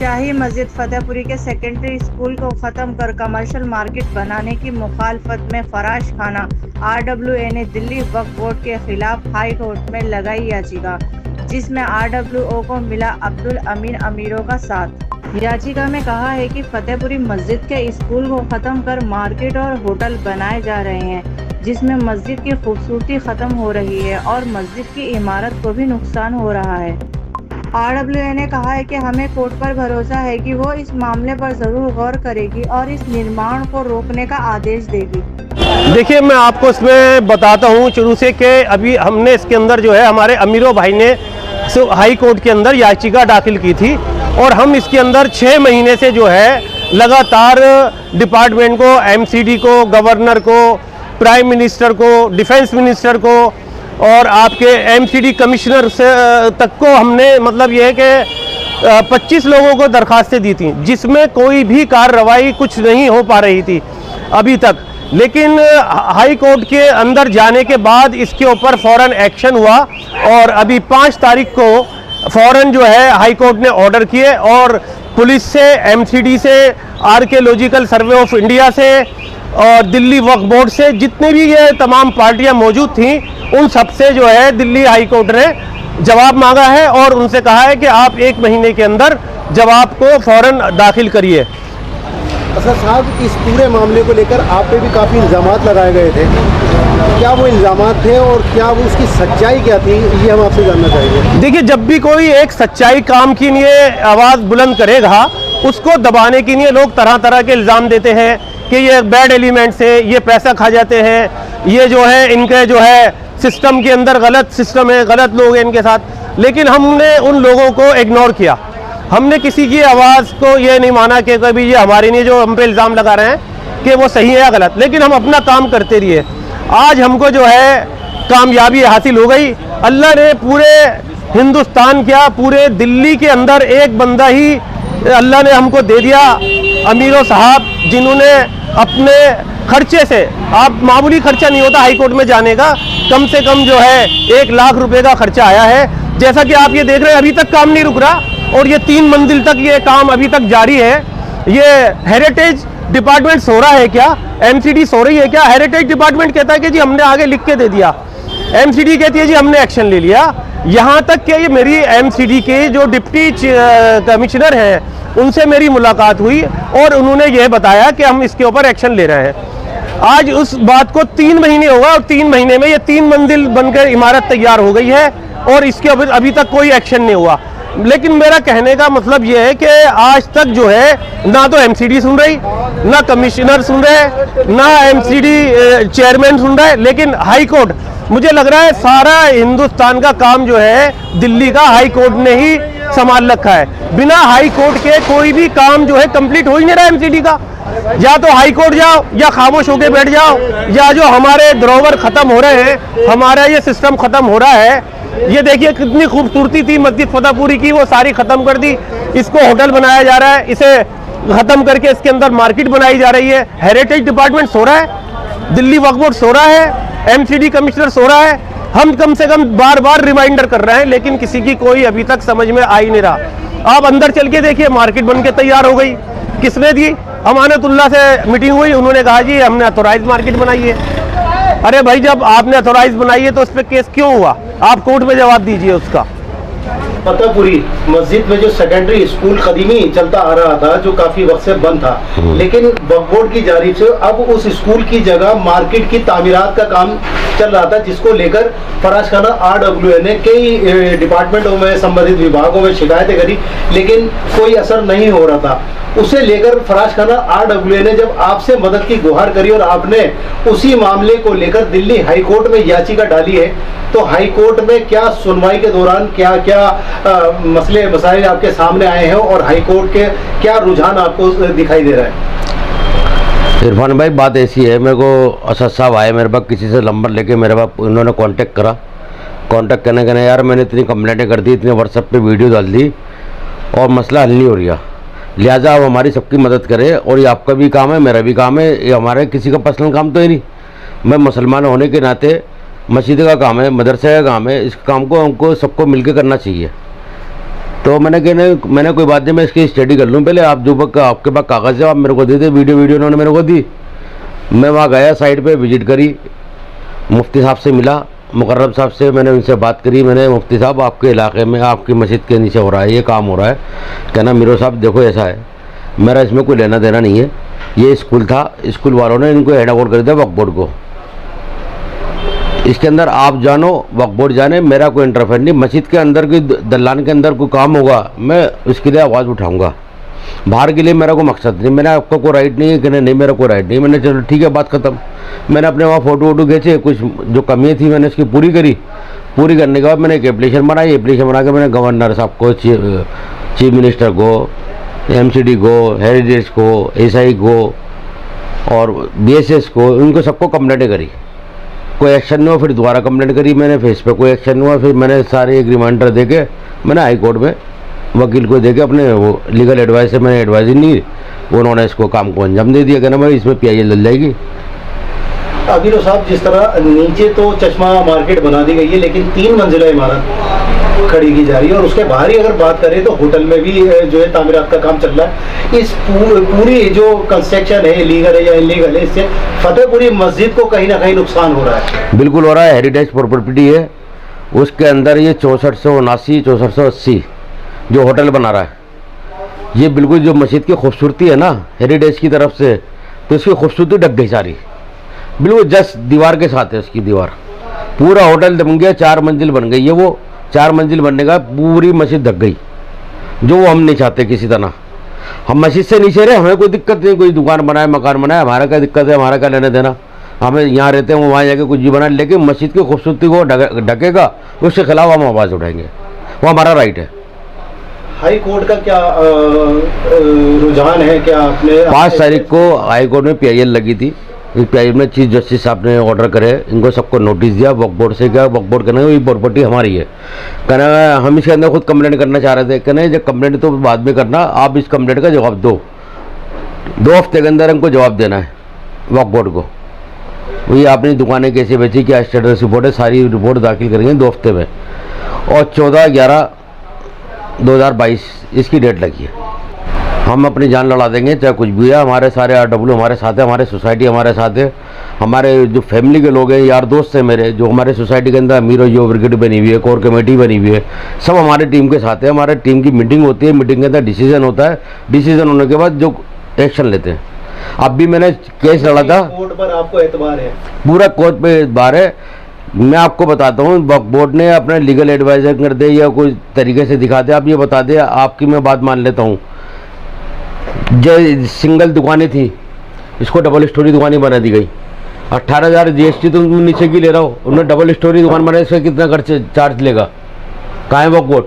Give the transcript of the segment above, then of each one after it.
शाही मस्जिद फतेहपुरी के secondary school को खत्म कर कमर्शियल मार्केट बनाने की मुखालफत में फराश खाना RWA ने दिल्ली वक्फ बोर्ड के खिलाफ हाई कोर्ट में लगाई याचिका, जिसमें RWO को मिला अब्दुल अमीन अमीरों का साथ। याचिका में कहा है कि फतेहपुरी मस्जिद के स्कूल को खत्म कर मार्केट और होटल बनाए जा रहे हैं, जिसमें मस्जिद की खूबसूरती खत्म हो रही है और मस्जिद की इमारत को भी नुकसान हो रहा है। RWA ने कहा है कि हमें कोर्ट पर भरोसा है कि वो इस मामले पर जरूर गौर करेगी और इस निर्माण को रोकने का आदेश देगी। देखिए, मैं आपको इसमें बताता हूँ शुरू से कि अभी हमने इसके अंदर जो है हमारे अमीरों भाई ने हाई कोर्ट के अंदर याचिका दाखिल की थी और हम इसके अंदर 6 महीने से जो है लगातार डिपार्टमेंट को, MCD को, गवर्नर को, प्राइम मिनिस्टर को, डिफेंस मिनिस्टर को और आपके MCD कमिश्नर से तक को हमने मतलब ये है कि 25 लोगों को दरखास्तें दी थी, जिसमें कोई भी कार्रवाई कुछ नहीं हो पा रही थी अभी तक। लेकिन हाई कोर्ट के अंदर जाने के बाद इसके ऊपर फ़ौरन एक्शन हुआ और अभी 5 तारीख को फ़ौरन जो है हाई कोर्ट ने ऑर्डर किए और पुलिस से, MCD से, आर्कियोलॉजिकल सर्वे ऑफ इंडिया से और दिल्ली वक्फ बोर्ड से जितने भी ये तमाम पार्टियां मौजूद थीं, उन सब से जो है दिल्ली हाई कोर्ट ने जवाब मांगा है और उनसे कहा है कि आप 1 महीने के अंदर जवाब को फ़ौरन दाखिल करिए। असद साहब, इस पूरे मामले को लेकर आप पे भी काफ़ी इल्ज़ामात लगाए गए थे, क्या वो इल्ज़ामात थे और क्या वो उसकी सच्चाई क्या थी, ये हम आपसे जानना चाहेंगे। देखिए, जब भी कोई एक सच्चाई काम की लिए आवाज़ बुलंद करेगा, उसको दबाने के लिए लोग तरह तरह के इल्ज़ाम देते हैं कि ये बैड एलिमेंट्स है, ये पैसा खा जाते हैं, ये जो है इनके जो है सिस्टम के अंदर गलत सिस्टम है, गलत लोग हैं इनके साथ। लेकिन हमने उन लोगों को इग्नोर किया, हमने किसी की आवाज़ को ये नहीं माना कि कभी ये हमारी नहीं, जो हम पे इल्ज़ाम लगा रहे हैं कि वो सही है या गलत, लेकिन हम अपना काम करते रहिए। आज हमको जो है कामयाबी हासिल हो गई। अल्लाह ने पूरे हिंदुस्तान क्या, पूरे दिल्ली के अंदर एक बंदा ही अल्लाह ने हमको दे दिया, अमीरों साहब, जिन्होंने अपने खर्चे से, आप मामूली खर्चा नहीं होता हाई कोर्ट में जाने का, कम से कम जो है 1 लाख रुपए का खर्चा आया है। जैसा कि आप ये देख रहे हैं, अभी तक काम नहीं रुक रहा और ये 3 मंजिल तक ये काम अभी तक जारी है। ये हेरिटेज डिपार्टमेंट सो रहा है क्या? MCD सो रही है क्या? हेरिटेज डिपार्टमेंट कहता है कि जी हमने आगे लिख के दे दिया, MCD कहती है जी हमने एक्शन ले लिया। यहाँ तक कि ये मेरी MCD के जो डिप्टी कमिश्नर हैं, उनसे मेरी मुलाकात हुई और उन्होंने ये बताया कि हम इसके ऊपर एक्शन ले रहे हैं। आज उस बात को 3 महीने होगा और 3 महीने में ये 3 मंजिल बनकर इमारत तैयार हो गई है और इसके अभी तक कोई एक्शन नहीं हुआ। लेकिन मेरा कहने का मतलब ये है कि आज तक जो है ना तो MCD सुन रही, ना कमिश्नर सुन रहे, ना MCD चेयरमैन सुन रहे, लेकिन हाई कोर्ट, मुझे लग रहा है सारा हिंदुस्तान का काम जो है दिल्ली का हाई कोर्ट ने ही संभाल रखा है। बिना हाई कोर्ट के कोई भी काम जो है कंप्लीट हो ही नहीं रहा MCD का। या तो हाई कोर्ट जाओ या खामोश होकर बैठ जाओ, या जो हमारे धरोहर खत्म हो रहे हैं, हमारा ये सिस्टम खत्म हो रहा है। ये देखिए कितनी खूबसूरती थी मस्जिद फतेहपुरी की, वो सारी खत्म कर दी, इसको होटल बनाया जा रहा है, इसे खत्म करके इसके अंदर मार्केट बनाई जा रही है। हेरिटेज डिपार्टमेंट सो रहा है, दिल्ली वक्फ बोर्ड सो रहा है, MCD कमिश्नर सो रहा है। हम कम से कम बार बार रिमाइंडर कर रहे हैं, लेकिन किसी की कोई अभी तक समझ में आ ही नहीं रहा। आप अंदर चल के देखिए, मार्केट बन के तैयार हो गई। किसने दी? अमानतुल्लाह से मीटिंग हुई, उन्होंने कहा जी हमने अथोराइज मार्केट बनाई है। अरे भाई, जब आपने अथोराइज बनाई है तो उस पर केस क्यों हुआ? आप कोर्ट में जवाब दीजिए उसका। फतेहपुरी मस्जिद में जो सेकेंडरी स्कूल कदीमी चलता आ रहा था, जो काफी वक्त से बंद था, लेकिन वक्फ बोर्ड की जानिब से अब उस स्कूल की जगह मार्केट की तामीरात का काम चल रहा था, जिसको लेकर फराश खाना RWA ने कई डिपार्टमेंटों में, संबंधित विभागों में शिकायतें करी, लेकिन कोई असर नहीं हो रहा था। उसे लेकर फराश खाना RWA ने जब आपसे मदद की गुहार करी और आपने उसी मामले को लेकर दिल्ली हाई कोर्ट में याचिका डाली है, तो हाई कोर्ट में क्या सुनवाई के दौरान क्या क्या मसले मसाइल आपके सामने आए हैं और हाई कोर्ट के क्या रुझान आपको दिखाई दे रहा है? इरफान भाई, बात ऐसी है, मेरे को असद साहब आए मेरे पास, किसी से नंबर लेके मेरे पास उन्होंने कांटेक्ट करा। कांटेक्ट करने के यार मैंने इतनी कंप्लेंटें कर दी, इतने व्हाट्सएप पे वीडियो डाल दी और मसला हल नहीं हो रहा, लिहाजा आप हमारी सबकी मदद करें। और ये आपका भी काम है, मेरा भी काम है, ये हमारे किसी का पर्सनल काम तो ही नहीं। मैं मुसलमान होने के नाते, मस्जिद का काम है, मदरसे का काम है, इस काम को हमको सबको मिलकर करना चाहिए। तो मैंने कोई बात नहीं, मैं इसकी स्टडी कर लूँ पहले, आप जो आपके पास कागज़ है आप मेरे को दे दे। वीडियो उन्होंने मेरे को दी, मैं वहाँ गया, साइड पे विजिट करी, मुफ्ती साहब से मिला, मुकर्रम साहब से मैंने उनसे बात करी। मैंने मुफ्ती साहब आपके इलाके में आपकी मस्जिद के नीचे हो रहा है ये काम हो रहा है, कहना मीरो साहब देखो ऐसा है, मेरा इसमें कोई लेना देना नहीं है, ये स्कूल था, स्कूल वालों ने इनको हैंड ओवर कर दिया वक्फ बोर्ड को, इसके अंदर आप जानो, वक्फ बोर्ड जाने, मेरा कोई इंटरफेयर नहीं। मस्जिद के अंदर की दलान के अंदर कोई काम होगा मैं उसके लिए आवाज़ उठाऊंगा, बाहर के लिए मेरा कोई मकसद नहीं, मैंने आपको कोई राइट नहीं है कि नहीं मेरा कोई राइट नहीं। मैंने चलो ठीक है बात ख़त्म। मैंने अपने वहाँ फ़ोटो वोटो खींचे, कुछ जो कमियाँ थी मैंने उसकी पूरी करी। पूरी करने के बाद मैंने एक एप्लीकेशन बनाई, एप्लीकेशन बना के मैंने गवर्नर साहब को, चीफ मिनिस्टर को, MCD को, हेरिटेज को, SI को और BSS को, उनको सबको कंप्लेंट करी, कोई एक्शन नहीं हुआ। फिर दोबारा कंप्लेंट करी मैंने, फेस पे कोई एक्शन नहीं हुआ। फिर मैंने सारे एक रिमाइंडर दे के मैंने हाई कोर्ट में वकील को दे के अपने वो लीगल एडवाइस से मैंने एडवाइस ली, उन्होंने इसको काम को अंजाम दे दिया, कहना भाई इसमें PIL डल जाएगी। अभी साहब जिस तरह नीचे तो चश्मा मार्केट बना दी गई है, लेकिन 3 मंजिला इमारत खड़ी की जा रही है, और उसके बाहर ही अगर बात करें तो होटल में भी जो है तामीरात का काम चल रहा है। इस पूरी जो कंस्ट्रक्शन है लीगल है या इलीगल है, इससे फतेहपुरी मस्जिद को कहीं ना कहीं नुकसान हो रहा है। बिल्कुल हो रहा है, हेरिटेज प्रॉपर्टी है, उसके अंदर ये 6479 6480 जो होटल बना रहा है, ये बिल्कुल जो मस्जिद की खूबसूरती है ना हेरिटेज की तरफ से, तो इसकी खूबसूरती ढक गई सारी, बिल्कुल जस्ट दीवार के साथ है उसकी दीवार। पूरा होटल बन गया, 4 मंजिल बन गई है, वो 4 मंजिल बनने का पूरी मस्जिद ढक गई, जो वो हम नहीं चाहते किसी तरह। हम मस्जिद से नीचे रहे, हमें कोई दिक्कत नहीं, कोई दुकान बनाए मकान बनाए, हमारा क्या दिक्कत है, हमारा क्या लेना देना, हमें यहाँ रहते हैं वो वहाँ जाके कुछ भी बनाए, लेकिन मस्जिद की खूबसूरती को ढकेगा उसके खिलाफ हम आवाज़ उठाएंगे, वो हमारा राइट है। हाई कोर्ट का क्या रुझान है, क्या आपने 5 तारीख को हाई कोर्ट में PIL लगी थी, इस PIL में चीफ जस्टिस साहब ने ऑर्डर करे, इनको सबको नोटिस दिया, वक्फ बोर्ड से क्या, वक्फ बोर्ड कहना ये प्रॉपर्टी हमारी है, कहना हम इसके अंदर खुद कंप्लेंट करना चाह रहे थे, कहना जब कंप्लेंट तो बाद में करना, आप इस कंप्लेंट का जवाब दो, 2 हफ्ते के अंदर हमको जवाब देना है वक्फ बोर्ड को, वही आपने दुकानें कैसे बेची, क्या स्टेटस रिपोर्ट है, सारी रिपोर्ट दाखिल करेंगे 2 हफ्ते में, और 14/11/2022 इसकी डेट लगी है। हम अपनी जान लड़ा देंगे चाहे कुछ भी है, हमारे सारे RW हमारे साथ है, हमारे सोसाइटी हमारे साथ है, हमारे जो फैमिली के लोग हैं, यार दोस्त हैं मेरे, जो हमारे सोसाइटी के अंदर मीरो जो ब्रिगेड बनी हुई है, कोर कमेटी बनी हुई है, सब हमारे टीम के साथ है। हमारे टीम की मीटिंग होती है, मीटिंग के अंदर डिसीजन होता है, डिसीजन होने के बाद जो एक्शन लेते हैं। अब भी मैंने केस लड़ा था, कोर्ट पर आपको एतबार है? पूरा कोर्ट पे एतबार है। मैं आपको बताता हूँ, वक्फ बोर्ड ने अपने लीगल एडवाइजर कर दे या कोई तरीके से दिखा दे, आप ये बता दे, आपकी मैं बात मान लेता हूँ, जो सिंगल दुकानें थी इसको डबल स्टोरी दुकानें बना दी गई, 18,000 GST तुम नीचे की ले रहा हो, उन्होंने डबल स्टोरी दुकान बनाई, इसका कितना खर्च चार्ज लेगा, कहाँ है वक्फ बोर्ड?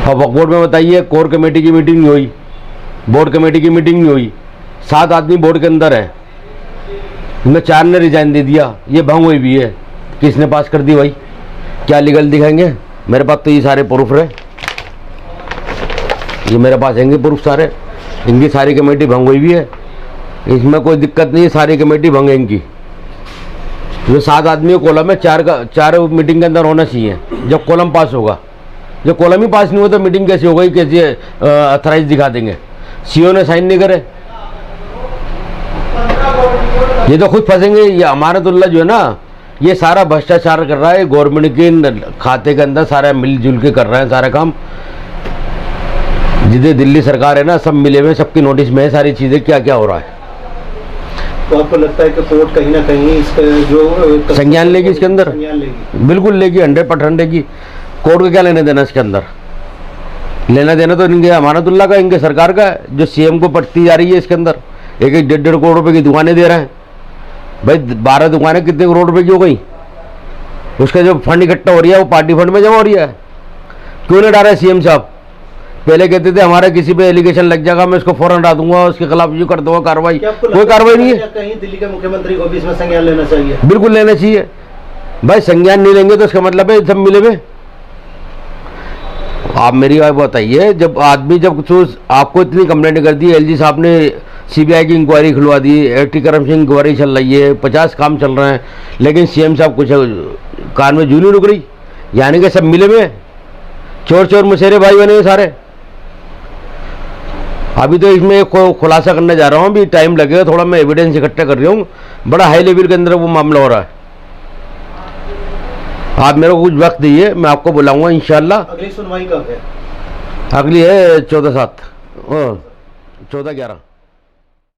और वक्फ बोर्ड में बताइए, कोर कमेटी की मीटिंग नहीं हुई, बोर्ड कमेटी की मीटिंग नहीं हुई, 7 आदमी बोर्ड के अंदर है, इनमें 4 ने रिजाइन दे दिया, ये भंग हुई भी है, किसने पास कर दी भाई? क्या लीगल दिखाएंगे? मेरे पास तो ये सारे प्रूफ है, ये मेरे पास हैंगे प्रूफ सारे, इनकी सारी कमेटी भंग हुई भी है, इसमें कोई दिक्कत नहीं है, सारी कमेटी भंग है इनकी। जो 7 आदमी कॉलम है, 4 मीटिंग के अंदर होना चाहिए, जब कॉलम पास होगा, जब कॉलम ही पास नहीं हो तो मीटिंग कैसे हो गई, कैसे अथराइज दिखा देंगे? CO ने साइन नहीं करे, ये तो खुद फंसेंगे। ये अमानतुल्लाह जो है ना, ये सारा भ्रष्टाचार कर रहा है, गवर्नमेंट के खाते के अंदर सारा मिलजुल के कर रहे हैं सारा काम। जितने दिल्ली सरकार है ना, सब मिले हुए, सबकी नोटिस में है सारी चीज़ें, क्या क्या हो रहा है। तो आपको लगता है कि कोर्ट कहीं ना कहीं इसका जो संज्ञान लेगी इसके अंदर? संज्ञान लेगी, बिल्कुल लेगी, 100% लेगी। कोर्ट को क्या लेने देना इसके अंदर? लेना देना तो इनके अमानतुल्लाह का, इनके सरकार का है, जो CM को पटती जा रही है इसके अंदर। 1-1.5 करोड़ रुपए की दुकानें दे रहे हैं भाई, 12 दुकानें कितने करोड़ रुपए की हो गई? उसका जो फंड इकट्ठा हो रही है वो पार्टी फंड में जमा हो रही है। क्यों नहीं डाला CM साहब? पहले कहते थे हमारा किसी पे एलिगेशन लग जाएगा, मैं उसको फौरन हटा दूंगा, उसके खिलाफ ये कर दूंगा कार्रवाई, कोई कार्रवाई नहीं है। कहीं दिल्ली के मुख्यमंत्री को भी इसमें संज्ञान लेना चाहिए? बिल्कुल लेना चाहिए भाई, संज्ञान नहीं लेंगे तो इसका मतलब है सब मिले हुए। आप मेरी बात बताइए, जब आदमी जब आपको इतनी कंप्लेंट कर दी, LG साहब ने CBI की इंक्वायरी खुलवा दी, एंटी करप्शन इंक्वायरी चल रही है, 50 काम चल रहे हैं, लेकिन CM साहब कुछ कान में जू नहीं रुक रही, यानी कि सब मिले हुए। चोर चोर मुशेरे भाई बने हुए सारे। अभी तो इसमें एक खुलासा करने जा रहा हूँ, अभी टाइम लगेगा थोड़ा, मैं एविडेंस इकट्ठा कर रहा हूँ, बड़ा हाई लेवल के अंदर वो मामला हो रहा है। आप मेरे को कुछ वक्त दीजिए, मैं आपको बुलाऊंगा इंशाल्लाह। अगली सुनवाई कब है? अगली है 14/7 14/11।